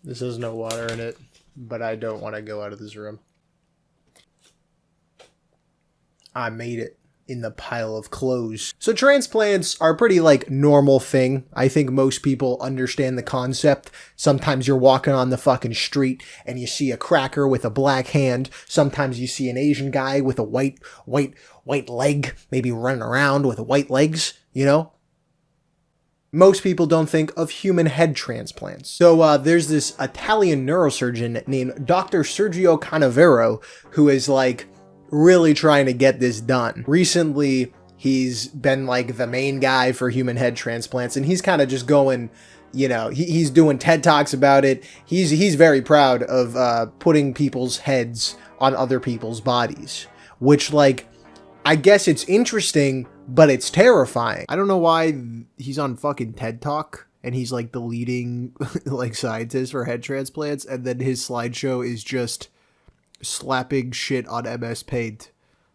This has no water in it, but I don't want to go out of this room. I made it in the pile of clothes. So transplants are a pretty like normal thing. I think most people understand the concept. Sometimes you're walking on the fucking street and you see a cracker with a black hand. Sometimes you see an Asian guy with a white leg, maybe running around with white legs, you know? Most people don't think of human head transplants. So there's this Italian neurosurgeon named Dr. Sergio Canavero who is like really trying to get this done. Recently, he's been like the main guy for human head transplants, and he's kind of just going, you know, he's doing TED Talks about it. He's very proud of putting people's heads on other people's bodies, which like, I guess it's interesting, but it's terrifying. I don't know why he's on fucking TED Talk and he's like the leading like scientist for head transplants, and then his slideshow is just slapping shit on MS Paint.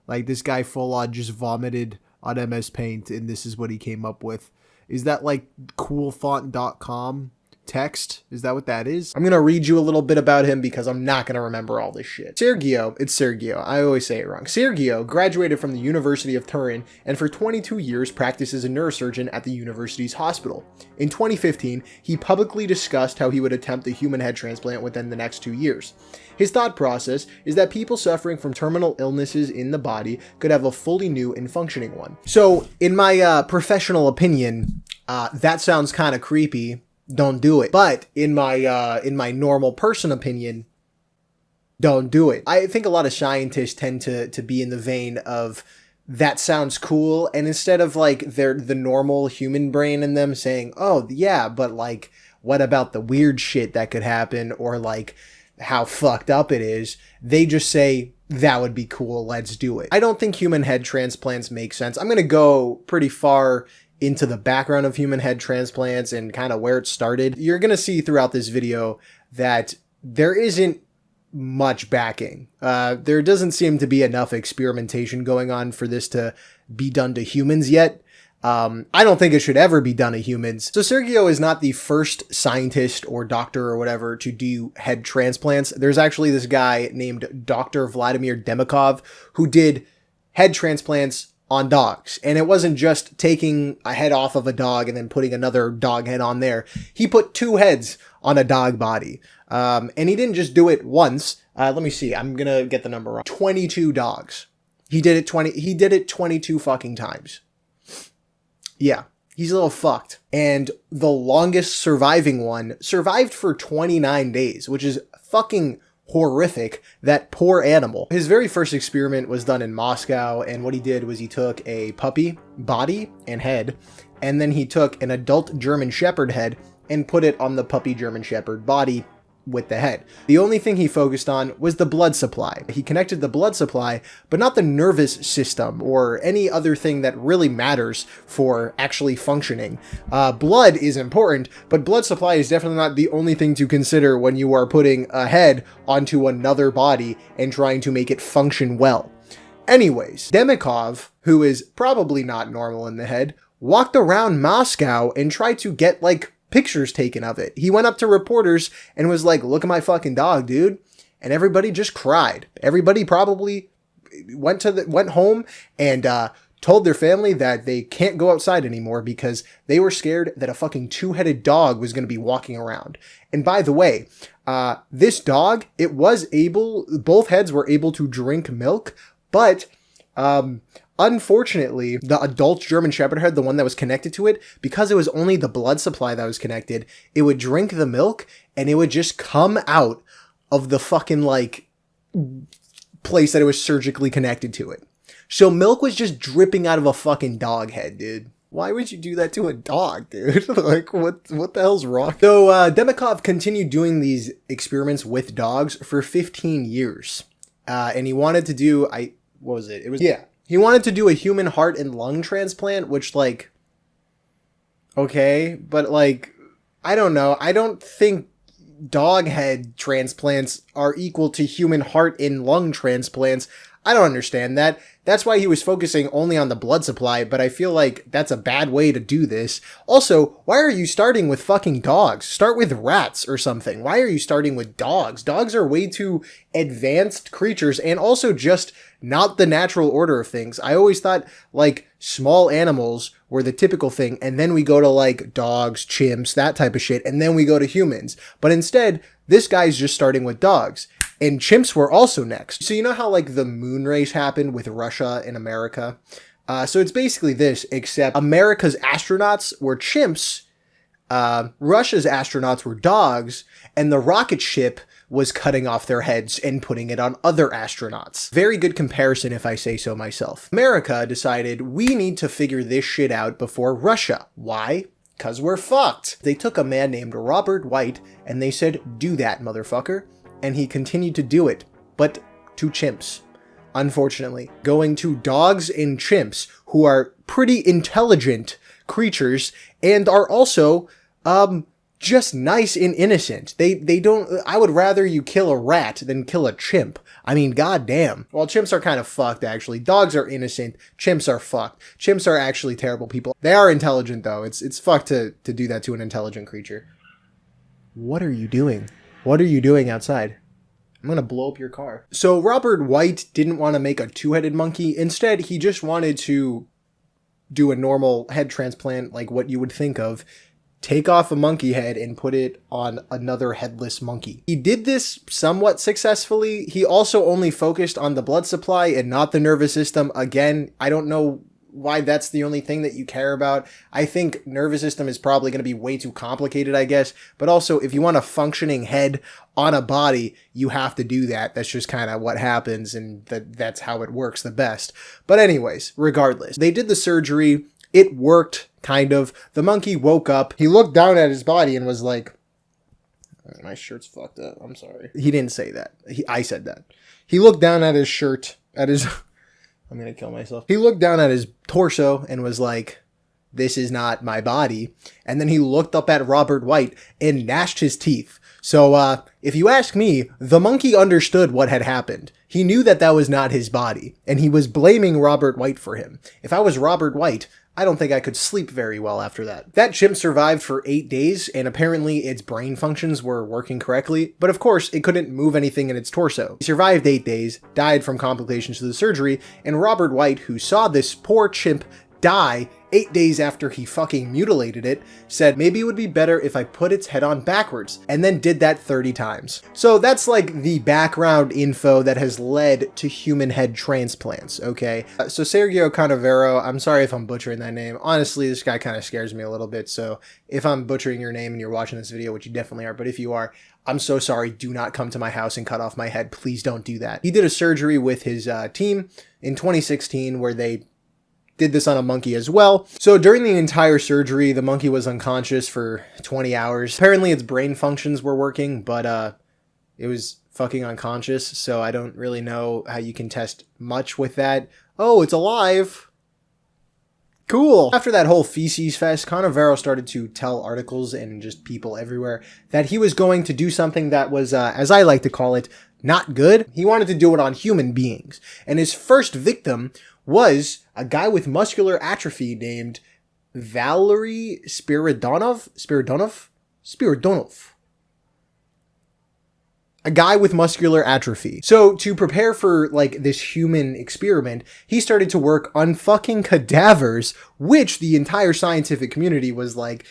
Like this guy full on just vomited on MS Paint and this is what he came up with. Is that like coolfont.com text? Is that what that is? I'm gonna read you a little bit about him because I'm not gonna remember all this shit. Sergio, I always say it wrong. Sergio graduated from the University of Turin and for 22 years practiced as a neurosurgeon at the university's hospital. In 2015, he publicly discussed how he would attempt a human head transplant within the next 2 years. His thought process is that people suffering from terminal illnesses in the body could have a fully new and functioning one. So, in my professional opinion, that sounds kind of creepy. Don't do it. But in my normal person opinion, don't do it. I think a lot of scientists tend to be in the vein of that sounds cool, and instead of like the normal human brain in them saying, oh yeah, but like what about the weird shit that could happen or like how fucked up it is, they just say that would be cool, let's do it. I don't think human head transplants make sense. I'm gonna go pretty far into the background of human head transplants and kind of where it started. You're going to see throughout this video that there isn't much backing. There doesn't seem to be enough experimentation going on for this to be done to humans yet. I don't think it should ever be done to humans. So Sergio is not the first scientist or doctor or whatever to do head transplants. There's actually this guy named Dr. Vladimir Demikov who did head transplants on dogs. And it wasn't just taking a head off of a dog and then putting another dog head on there. He put 2 heads on a dog body. And he didn't just do it once. Let me see. I'm going to get the number wrong. 22 dogs. He did it 22 fucking times. Yeah. He's a little fucked. And the longest surviving one survived for 29 days, which is fucking horrific. That poor animal. His very first experiment was done in Moscow, and what he did was he took a puppy body and head, and then he took an adult German Shepherd head and put it on the puppy German Shepherd body with the head. The only thing he focused on was the blood supply. He connected the blood supply, but not the nervous system or any other thing that really matters for actually functioning. Blood is important, but blood supply is definitely not the only thing to consider when you are putting a head onto another body and trying to make it function well. Anyways, Demikov, who is probably not normal in the head, walked around Moscow and tried to get like pictures taken of it. He went up to reporters and was like, look at my fucking dog, dude. And everybody just cried. Everybody probably went home and told their family that they can't go outside anymore because they were scared that a fucking 2-headed dog was going to be walking around. And by the way, this dog, both heads were able to drink milk, but unfortunately, the adult German Shepherd head, the one that was connected to it, because it was only the blood supply that was connected, it would drink the milk and it would just come out of the fucking like place that it was surgically connected to it. So milk was just dripping out of a fucking dog head, dude. Why would you do that to a dog, dude? Like, what the hell's wrong? So Demikov continued doing these experiments with dogs for 15 years. And he wanted to do, he wanted to do a human heart and lung transplant, which, like, okay, but, like, I don't know. I don't think dog head transplants are equal to human heart and lung transplants. I don't understand that. That's why he was focusing only on the blood supply, but I feel like that's a bad way to do this. Also, why are you starting with fucking dogs? Start with rats or something. Why are you starting with dogs? Dogs are way too advanced creatures and also just not the natural order of things. I always thought like small animals were the typical thing, and then we go to like dogs, chimps, that type of shit, and then we go to humans. But instead, this guy's just starting with dogs. And chimps were also next. So you know how like the moon race happened with Russia and America? So it's basically this, except America's astronauts were chimps, Russia's astronauts were dogs, and the rocket ship was cutting off their heads and putting it on other astronauts. Very good comparison if I say so myself. America decided we need to figure this shit out before Russia. Why? Because we're fucked. They took a man named Robert White and they said, do that, motherfucker. And he continued to do it, but to chimps. Unfortunately, going to dogs and chimps who are pretty intelligent creatures and are also, just nice and innocent. They don't, I would rather you kill a rat than kill a chimp. I mean, goddamn. Well, chimps are kind of fucked, actually. Dogs are innocent. Chimps are fucked. Chimps are actually terrible people. They are intelligent, though. It's fucked to do that to an intelligent creature. What are you doing? What are you doing outside? I'm gonna blow up your car. So Robert White didn't want to make a two-headed monkey. Instead, he just wanted to do a normal head transplant, like what you would think of. Take off a monkey head and put it on another headless monkey. He did this somewhat successfully. He also only focused on the blood supply and not the nervous system. Again, I don't know why that's the only thing that you care about. I think nervous system is probably going to be way too complicated, I guess. But also, if you want a functioning head on a body, you have to do that. That's just kind of what happens, and that's how it works the best. But anyways, regardless, they did the surgery. It worked, kind of. The monkey woke up. He looked down at his body and was like, my shirt's fucked up. I'm sorry. He didn't say that. I said that. He looked down at his shirt, at his... I'm gonna kill myself. He looked down at his torso and was like, this is not my body. And then he looked up at Robert White and gnashed his teeth. So, if you ask me, the monkey understood what had happened. He knew that that was not his body, and he was blaming Robert White for him. If I was Robert White, I don't think I could sleep very well after that. That chimp survived for 8 days, and apparently its brain functions were working correctly, but of course, it couldn't move anything in its torso. He survived 8 days, died from complications to the surgery, and Robert White, who saw this poor chimp die 8 days after he fucking mutilated it, said maybe it would be better if I put its head on backwards, and then did that 30 times. So that's like the background info that has led to human head transplants, okay? So Sergio Canavero, I'm sorry if I'm butchering that name. Honestly, this guy kind of scares me a little bit, so if I'm butchering your name and you're watching this video, which you definitely are, but if you are, I'm so sorry. Do not come to my house and cut off my head. Please don't do that. He did a surgery with his team in 2016 where they did this on a monkey as well. So during the entire surgery, the monkey was unconscious for 20 hours. Apparently its brain functions were working, but it was fucking unconscious. So I don't really know how you can test much with that. Oh, it's alive. Cool. After that whole feces fest, Canavero started to tell articles and just people everywhere that he was going to do something that was, as I like to call it, not good. He wanted to do it on human beings. And his first victim was a guy with muscular atrophy named Valery Spiridonov. A guy with muscular atrophy. So to prepare for like this human experiment, he started to work on fucking cadavers, which the entire scientific community was like,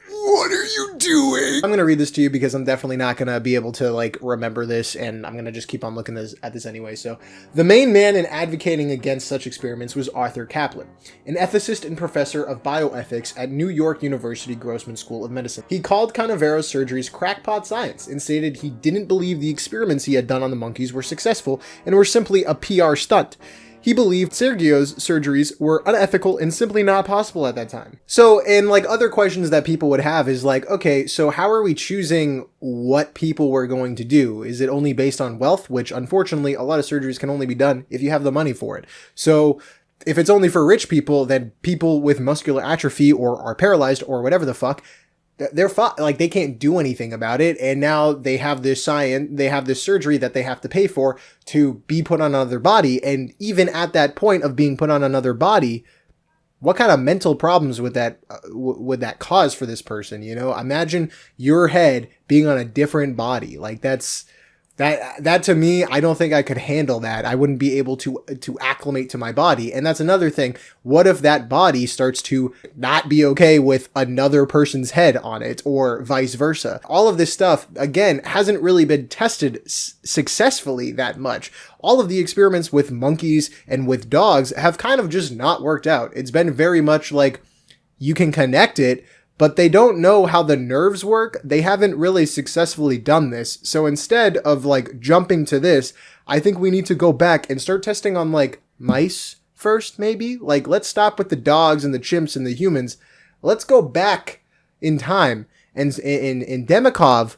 what are you doing? I'm going to read this to you because I'm definitely not going to be able to like remember this, and I'm going to just keep on looking at this anyway. So the main man in advocating against such experiments was Arthur Kaplan, an ethicist and professor of bioethics at New York University Grossman School of Medicine. He called Canavero's surgeries crackpot science and stated he didn't believe the experiments he had done on the monkeys were successful and were simply a PR stunt. He believed Sergio's surgeries were unethical and simply not possible at that time. So, and like other questions that people would have is like, okay, so how are we choosing what people we're going to do? Is it only based on wealth? Which unfortunately, a lot of surgeries can only be done if you have the money for it. So if it's only for rich people, then people with muscular atrophy or are paralyzed or whatever the fuck, they're fine. Like, they can't do anything about it. And now they have this surgery that they have to pay for to be put on another body. And even at that point of being put on another body, what kind of mental problems would that cause for this person? You know, imagine your head being on a different body. Like, that to me, I don't think I could handle that. I wouldn't be able to acclimate to my body. And that's another thing. What if that body starts to not be okay with another person's head on it, or vice versa? All of this stuff, again, hasn't really been tested successfully that much. All of the experiments with monkeys and with dogs have kind of just not worked out. It's been very much like, you can connect it, but they don't know how the nerves work. They haven't really successfully done this. So instead of like jumping to this, I think we need to go back and start testing on like mice first, maybe. Like, let's stop with the dogs and the chimps and the humans. Let's go back in time. And in Demikov,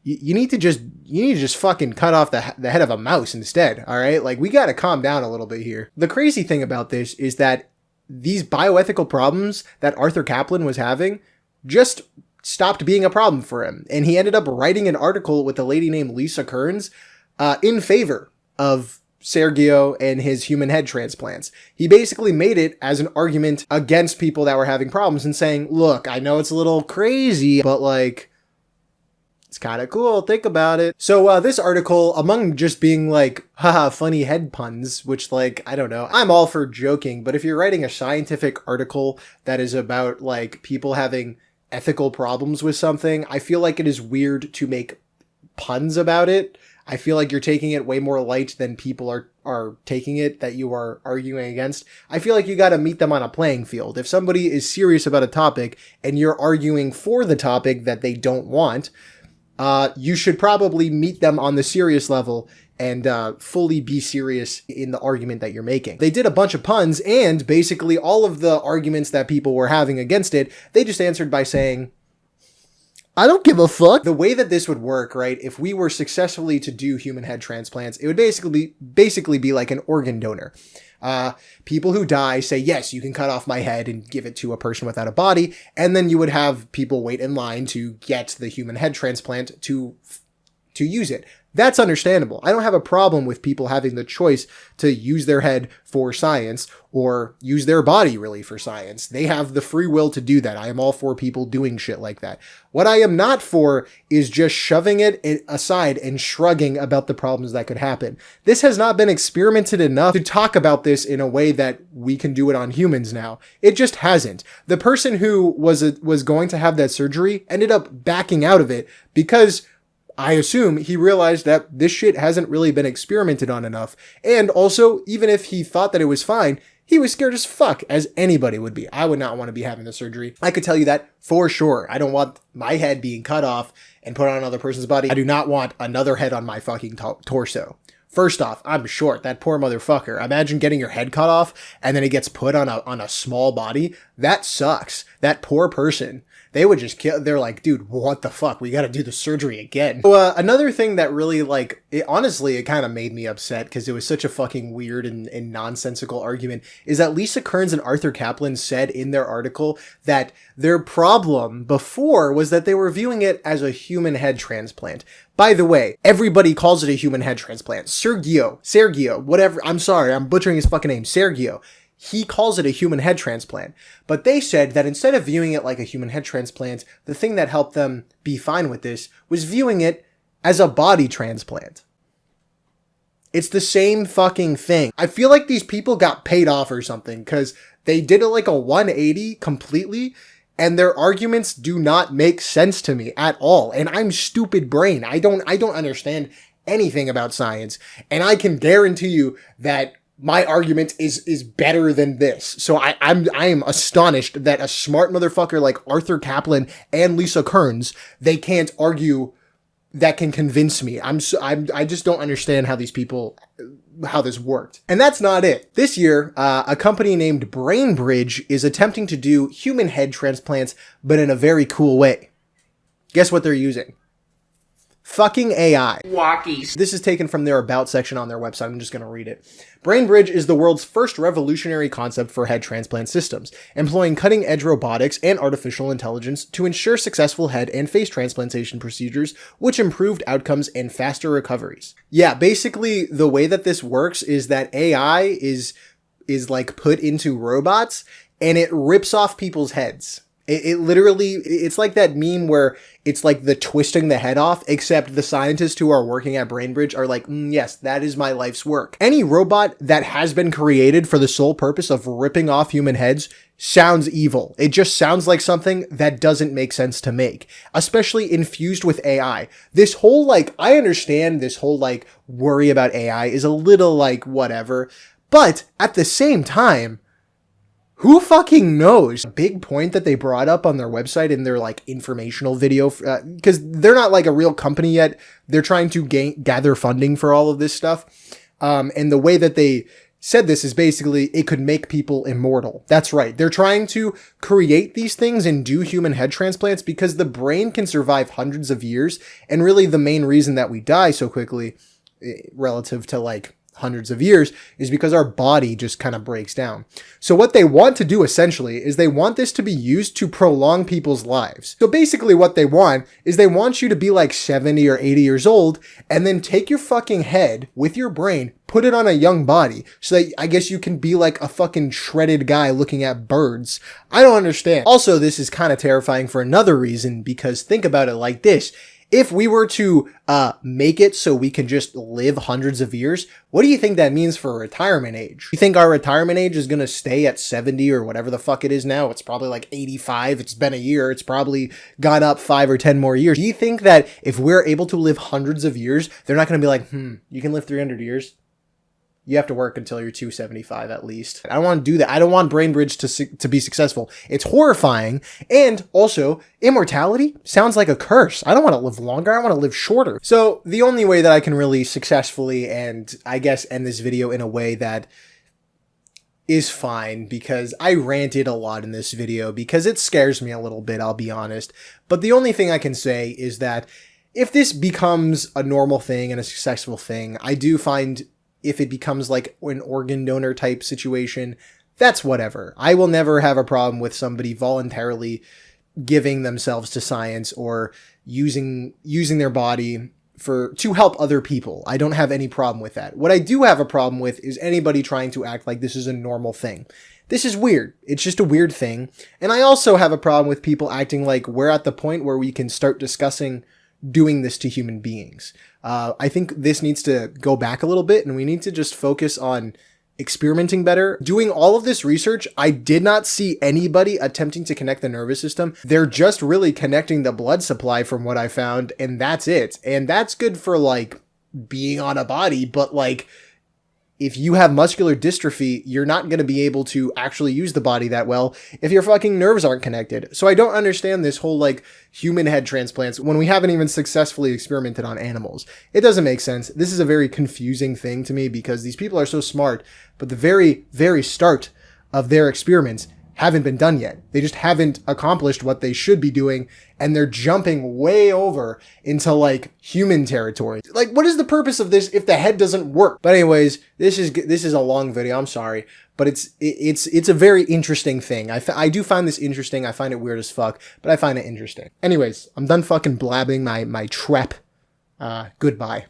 you need to just fucking cut off the head of a mouse instead. All right. Like, we got to calm down a little bit here. The crazy thing about this is that these bioethical problems that Arthur Caplan was having just stopped being a problem for him. And he ended up writing an article with a lady named Lisa Kearns in favor of Sergio and his human head transplants. He basically made it as an argument against people that were having problems and saying, look, I know it's a little crazy, but like, it's kind of cool. Think about it. So this article, among just being like, haha, funny head puns, which, like, I don't know. I'm all for joking, but if you're writing a scientific article that is about like people having ethical problems with something, I feel like it is weird to make puns about it. I feel like you're taking it way more light than people are taking it that you are arguing against. I feel like you got to meet them on a playing field. If somebody is serious about a topic and you're arguing for the topic that they don't want, you should probably meet them on the serious level and fully be serious in the argument that you're making. They did a bunch of puns, and basically all of the arguments that people were having against it, they just answered by saying, I don't give a fuck. The way that this would work, right, if we were successfully to do human head transplants, it would basically be like an organ donor. People who die say, yes, you can cut off my head and give it to a person without a body. And then you would have people wait in line to get the human head transplant to use it. That's understandable. I don't have a problem with people having the choice to use their head for science or use their body really for science. They have the free will to do that. I am all for people doing shit like that. What I am not for is just shoving it aside and shrugging about the problems that could happen. This has not been experimented enough to talk about this in a way that we can do it on humans now. It just hasn't. The person who was going to have that surgery ended up backing out of it because I assume he realized that this shit hasn't really been experimented on enough. And also, even if he thought that it was fine, he was scared as fuck, as anybody would be. I would not want to be having the surgery. I could tell you that for sure. I don't want my head being cut off and put on another person's body. I do not want another head on my fucking torso. First off, I'm short. That poor motherfucker. Imagine getting your head cut off and then it gets put on a small body. That sucks. That poor person. They would just kill. They're like, dude, what the fuck? We got to do the surgery again. So, another thing that really, like, honestly, it kind of made me upset because it was such a fucking weird and nonsensical argument is that Lisa Kearns and Arthur Caplan said in their article that their problem before was that they were viewing it as a human head transplant. By the way, everybody calls it a human head transplant. Sergio, whatever. I'm sorry, I'm butchering his fucking name. Sergio. He calls it a human head transplant. But they said that instead of viewing it like a human head transplant, the thing that helped them be fine with this was viewing it as a body transplant. It's the same fucking thing. I feel like these people got paid off or something because they did it like a 180 completely, and their arguments do not make sense to me at all. And I'm stupid brain. I don't understand anything about science. And I can guarantee you that my argument is better than this. So I am astonished that a smart motherfucker like Arthur Caplan and Lisa Kearns, they can't argue that can convince me. I just don't understand how how this worked. And that's not it. This year, a company named BrainBridge is attempting to do human head transplants, but in a very cool way. Guess what they're using? Fucking AI. Wacky. This is taken from their About section on their website. I'm just going to read it. BrainBridge is the world's first revolutionary concept for head transplant systems, employing cutting-edge robotics and artificial intelligence to ensure successful head and face transplantation procedures, which improved outcomes and faster recoveries. Yeah, basically the way that this works is that AI is like put into robots and it rips off people's heads. It literally, it's like that meme where it's like the twisting the head off, except the scientists who are working at BrainBridge are like, yes, that is my life's work. Any robot that has been created for the sole purpose of ripping off human heads sounds evil. It just sounds like something that doesn't make sense to make, especially infused with AI. This whole like, I understand this whole like worry about AI is a little like whatever, but at the same time, who fucking knows? A big point that they brought up on their website in their like informational video, because they're not like a real company yet. They're trying to gather funding for all of this stuff. And the way that they said this is basically it could make people immortal. That's right. They're trying to create these things and do human head transplants because the brain can survive hundreds of years. And really the main reason that we die so quickly relative to like hundreds of years is because our body just kind of breaks down. So what they want to do essentially is they want this to be used to prolong people's lives. So basically what they want is they want you to be like 70 or 80 years old and then take your fucking head with your brain, put it on a young body so that I guess you can be like a fucking shredded guy looking at birds. I don't understand. Also, this is kind of terrifying for another reason because think about it like this. If we were to make it so we can just live hundreds of years, what do you think that means for retirement age? You think our retirement age is going to stay at 70 or whatever the fuck it is now? It's probably like 85. It's been a year. It's probably gone up 5 or 10 more years. Do you think that if we're able to live hundreds of years, they're not going to be like, you can live 300 years? You have to work until you're 275 at least. I don't want to do that. I don't want BrainBridge to be successful. It's horrifying. And also, immortality sounds like a curse. I don't want to live longer. I want to live shorter. So the only way that I can really successfully and I guess end this video in a way that is fine, because I ranted a lot in this video because it scares me a little bit, I'll be honest. But the only thing I can say is that if this becomes a normal thing and a successful thing, I do find if it becomes like an organ donor type situation, that's whatever. I will never have a problem with somebody voluntarily giving themselves to science or using their body to help other people. I don't have any problem with that. What I do have a problem with is anybody trying to act like this is a normal thing. This is weird. It's just a weird thing. And I also have a problem with people acting like we're at the point where we can start discussing doing this to human beings. I think this needs to go back a little bit and we need to just focus on experimenting better. Doing all of this research, I did not see anybody attempting to connect the nervous system. They're just really connecting the blood supply from what I found, and that's it. And that's good for like being on a body, but like if you have muscular dystrophy, you're not going to be able to actually use the body that well if your fucking nerves aren't connected. So I don't understand this whole like human head transplants when we haven't even successfully experimented on animals. It doesn't make sense. This is a very confusing thing to me because these people are so smart, but the very, very start of their experiments haven't been done yet. They just haven't accomplished what they should be doing, and they're jumping way over into like human territory. Like, what is the purpose of this if the head doesn't work? But anyways, this is a long video. I'm sorry, but it's a very interesting thing. I do find this interesting. I find it weird as fuck, but I find it interesting. Anyways, I'm done fucking blabbing my trap. Goodbye.